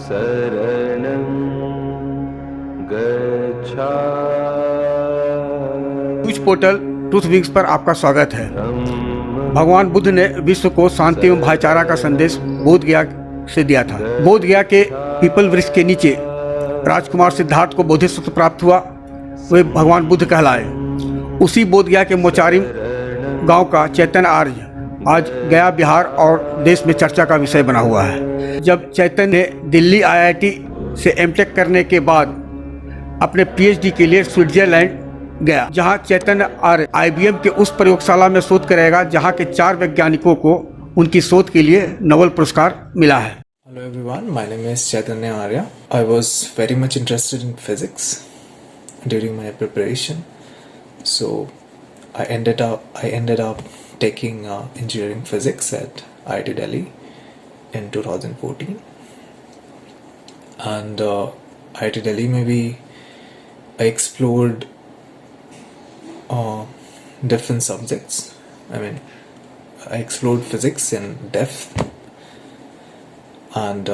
शरणं news portal truth wings पर आपका स्वागत है। गच्छामि। भगवान बुद्ध ने विश्व को शांति एवं भाईचारा का संदेश बोध गया से दिया था। बोध गया के पीपल वृक्ष के नीचे राजकुमार सिद्धार्थ को बोधिसत्व प्राप्त हुआ, वे भगवान बुद्ध कहलाए। उसी बोध गया के मोचारिम गांव का चैतन्य आर्य आज गया बिहार और देश में चर्चा का विषय बना हुआ है। जब चैतन्य ने दिल्ली आईआईटी से एमटेक करने के बाद अपने पीएचडी के लिए स्विट्जरलैंड गया, जहां चैतन्य आर्य आईबीएम के उस प्रयोगशाला में शोध करेगा जहां के 4 वैज्ञानिकों को उनकी शोध के लिए नोबेल पुरस्कार मिला है। Hello everyone, my name is Chaitanya Arya. I was very much interested in physics during my preparation, so I ended up taking engineering physics at IIT Delhi in 2014, and IIT Delhi maybe I explored different subjects. I mean, I explored physics in depth, and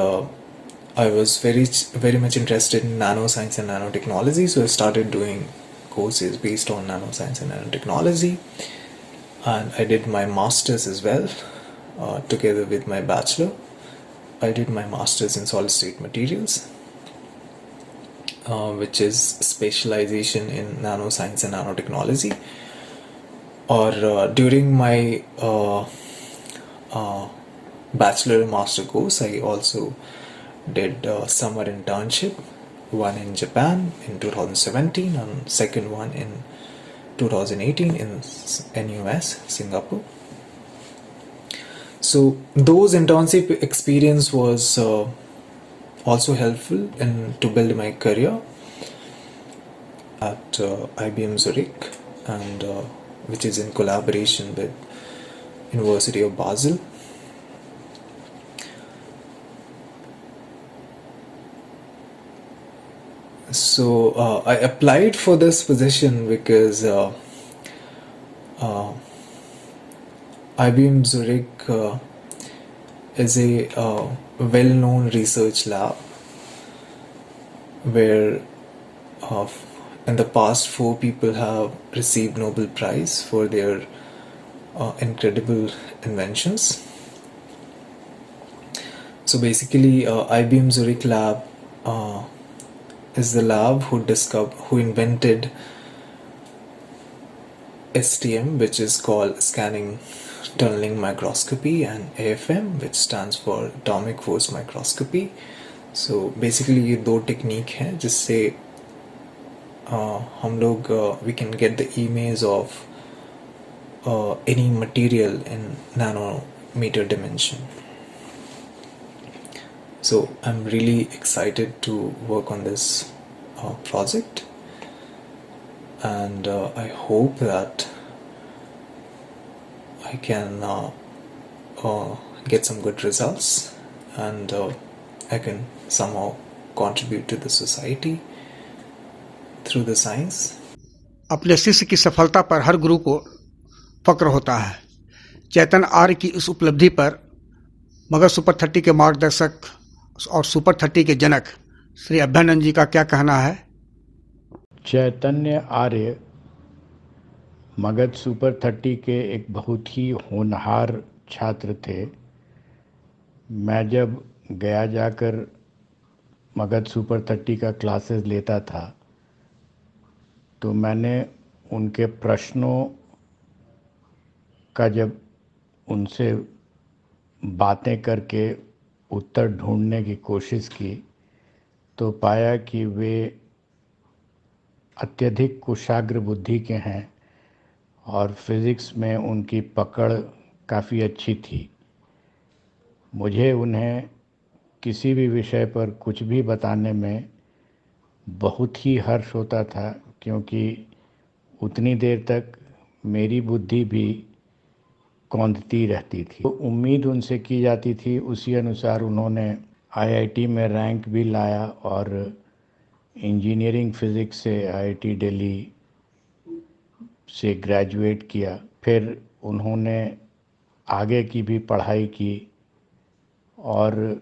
I was very much interested in nanoscience and nanotechnology, so I started doing courses based on nanoscience and nanotechnology, and I did my masters as well together with my bachelor. I did my masters in solid state materials, which is specialization in nanoscience and nanotechnology. Or during my bachelor and master course, I also did summer internship, one in Japan in 2017 and second one in 2018 in NUS, Singapore. So those internship experience was also helpful to build my career at IBM Zurich, and which is in collaboration with University of Basel. So I applied for this position because IBM Zurich is a well-known research lab where in the past 4 people have received Nobel Prize for their incredible inventions. So basically IBM Zurich lab is the lab who invented STM, which is called scanning tunneling microscopy, and AFM, which stands for atomic force microscopy. So basically ये 2 technique हैं जिससे हम लोग we can get the image of any material in nanometer dimension. So I'm really excited to work on this project, and I hope that I can get some good results, and I can somehow contribute to the society through the science. अपने शिष्य की सफलता पर हर गुरु को फक्र होता है। चैतन्य आर्य की इस उपलब्धि पर मगध सुपर 30 के मार्गदर्शक और सुपर 30 के जनक श्री अभ्यानंद जी का क्या कहना है। चैतन्य आर्य मगध सुपर 30 के एक बहुत ही होनहार छात्र थे। मैं जब गया जाकर मगध सुपर 30 का क्लासेस लेता था तो मैंने उनके प्रश्नों का जब उनसे बातें करके उत्तर ढूंढने की कोशिश की तो पाया कि वे अत्यधिक कुशाग्र बुद्धि के हैं और फिज़िक्स में उनकी पकड़ काफ़ी अच्छी थी। मुझे उन्हें किसी भी विषय पर कुछ भी बताने में बहुत ही हर्ष होता था, क्योंकि उतनी देर तक मेरी बुद्धि भी कौंधती रहती थी। तो उम्मीद उनसे की जाती थी, उसी अनुसार उन्होंने आईआईटी में रैंक भी लाया और इंजीनियरिंग फ़िज़िक्स से आईआईटी दिल्ली से ग्रेजुएट किया। फिर उन्होंने आगे की भी पढ़ाई की और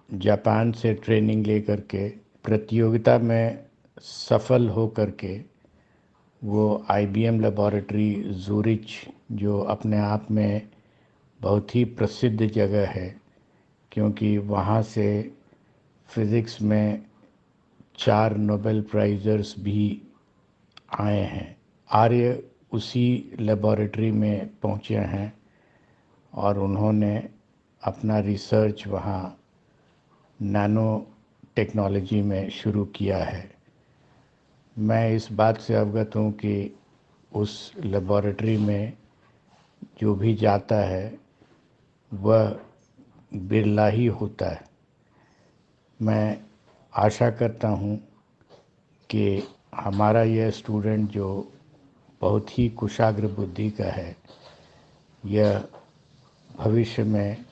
जापान से ट्रेनिंग लेकर के प्रतियोगिता में सफल हो करके वो IBM लेबॉरेटरी ज़ूरिच, जो अपने आप में बहुत ही प्रसिद्ध जगह है क्योंकि वहाँ से फिज़िक्स में 4 नोबेल प्राइज़र्स भी आए हैं। आर्य उसी लेबॉरेटरी में पहुँचे हैं और उन्होंने अपना रिसर्च वहाँ नैनो टेक्नोलॉजी में शुरू किया है। मैं इस बात से अवगत हूँ कि उस लेबॉरेटरी में जो भी जाता है वह बिरला ही होता है। मैं आशा करता हूँ कि हमारा यह स्टूडेंट जो बहुत ही कुशाग्र बुद्धि का है, यह भविष्य में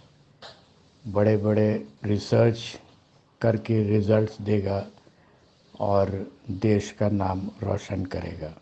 बड़े बड़े रिसर्च करके रिजल्ट्स देगा और देश का नाम रोशन करेगा।